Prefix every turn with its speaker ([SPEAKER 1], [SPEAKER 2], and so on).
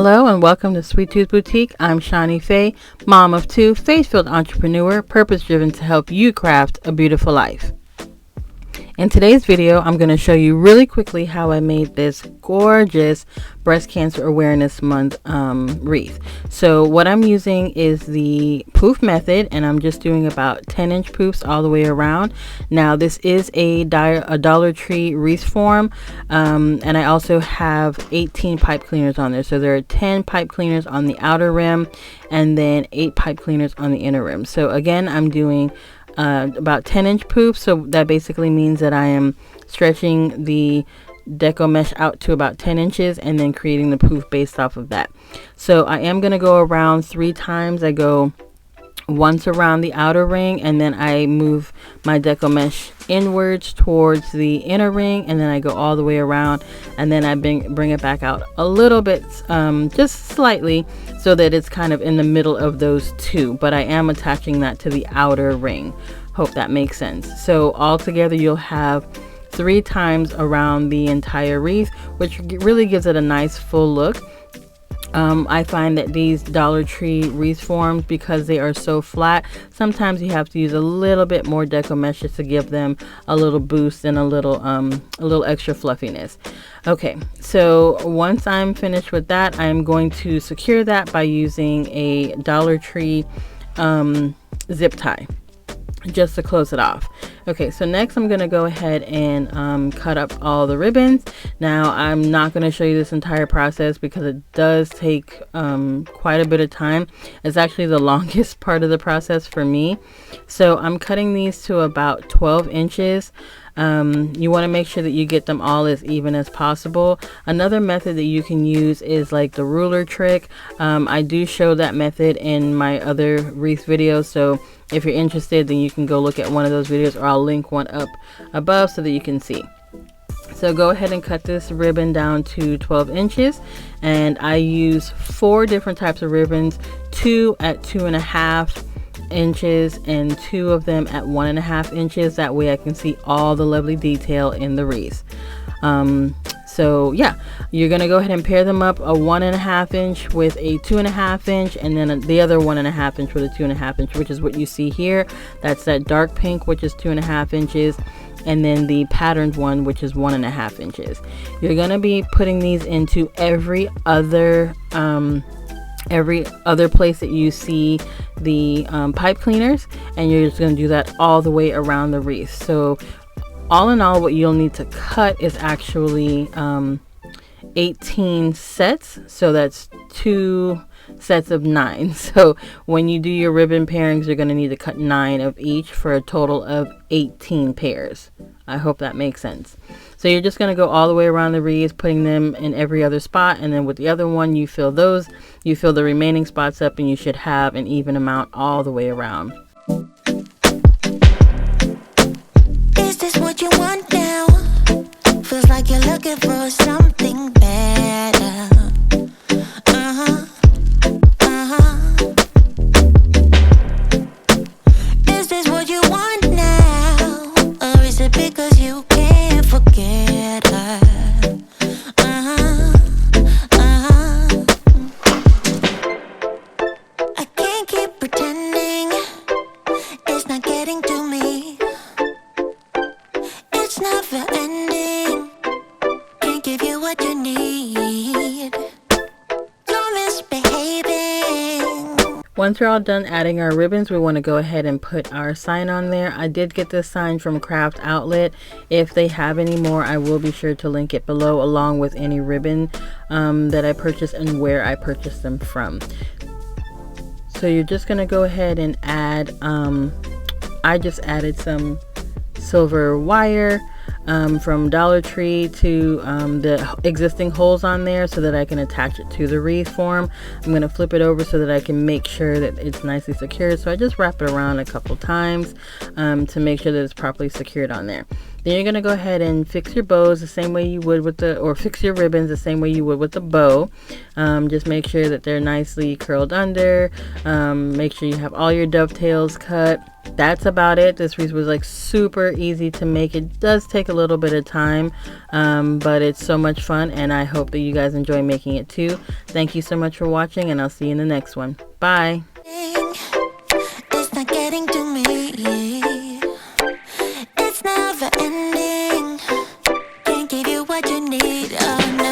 [SPEAKER 1] Hello and welcome to Sweet Tooth Boutique. I'm ShaniFay, mom of two, faith-filled entrepreneur, purpose-driven to help you craft a beautiful life. In today's video, I'm going to show you really quickly how I made this gorgeous Breast Cancer Awareness Month wreath. So what I'm using is the poof method, and I'm just doing about 10-inch poofs all the way around. Now this is a Dollar Tree wreath form, and I also have 18 pipe cleaners on there. So there are 10 pipe cleaners on the outer rim and then 8 pipe cleaners on the inner rim. So again, I'm doing about 10-inch poof, so that basically means that I am stretching the deco mesh out to about 10 inches and then creating the poof based off of that. So I am going to go around 3 times. I go once around the outer ring, and then I move my deco mesh inwards towards the inner ring, and then I go all the way around, and then I bring it back out a little bit, just slightly, so that it's kind of in the middle of those two, but I am attaching that to the outer ring. Hope that makes sense. So all together you'll have 3 times around the entire wreath, which really gives it a nice full look. I find that these Dollar Tree wreath forms, because they are so flat, sometimes you have to use a little bit more deco mesh just to give them a little boost and a little extra fluffiness. Okay, so once I'm finished with that, I'm going to secure that by using a Dollar Tree zip tie just to close it off. Okay, so next I'm gonna go ahead and cut up all the ribbons. Now I'm not going to show you this entire process because it does take quite a bit of time. It's actually the longest part of the process for me. So I'm cutting these to about 12 inches. You want to make sure that you get them all as even as possible. Another method that you can use is like the ruler trick. I do show that method in my other wreath videos, so if you're interested, then you can go look at one of those videos, or I'll link one up above so that you can see. So go ahead and cut this ribbon down to 12 inches, and I use 4 different types of ribbons, 2 at 2.5 inches and 2 of them at 1.5 inches. That way I can see all the lovely detail in the wreath. So yeah, you're gonna go ahead and pair them up, a 1.5 inch with a 2.5 inch, and then the other 1.5 inch with a 2.5 inch, which is what you see here. That's that dark pink, which is 2.5 inches, and then the patterned one, which is 1.5 inches. You're gonna be putting these into every other place that you see the pipe cleaners, and you're just going to do that all the way around the wreath. So all in all, what you'll need to cut is actually 18 sets, so that's 2 sets of 9. So when you do your ribbon pairings, you're going to need to cut 9 of each for a total of 18 pairs. I hope that makes sense. So you're just going to go all the way around the wreath, putting them in every other spot, and then with the other one you fill the remaining spots up, and you should have an even amount all the way around.
[SPEAKER 2] Is this what you want now? Feels like you're looking for something better. Is this what you want now? Or is it because you can't forget her? I can't keep pretending it's not getting to me. It's never ending. Can't give you what you need. You're misbehaving.
[SPEAKER 1] Once we're all done adding our ribbons, we want to go ahead and put our sign on there. I did get this sign from Craft Outlet. If they have any more, I will be sure to link it below, along with any ribbon that I purchased and where I purchased them from. So you're just going to go ahead and add, I just added some silver wire from Dollar Tree to the existing holes on there, so that I can attach it to the wreath form. I'm going to flip it over so that I can make sure that it's nicely secured. So I just wrap it around a couple times to make sure that it's properly secured on there. Then you're going to go ahead and fix your bows the same way you would with or fix your ribbons the same way you would with the bow. Just make sure that they're nicely curled under. Make sure you have all your dovetails cut. that's about it. This wreath was like super easy to make. It does take a little bit of time, but it's so much fun, and I hope that you guys enjoy making it too. Thank you so much for watching, and I'll see you in the next one. Bye.
[SPEAKER 2] It's not getting to me. It's never ending. Can't give you what you need. Oh no.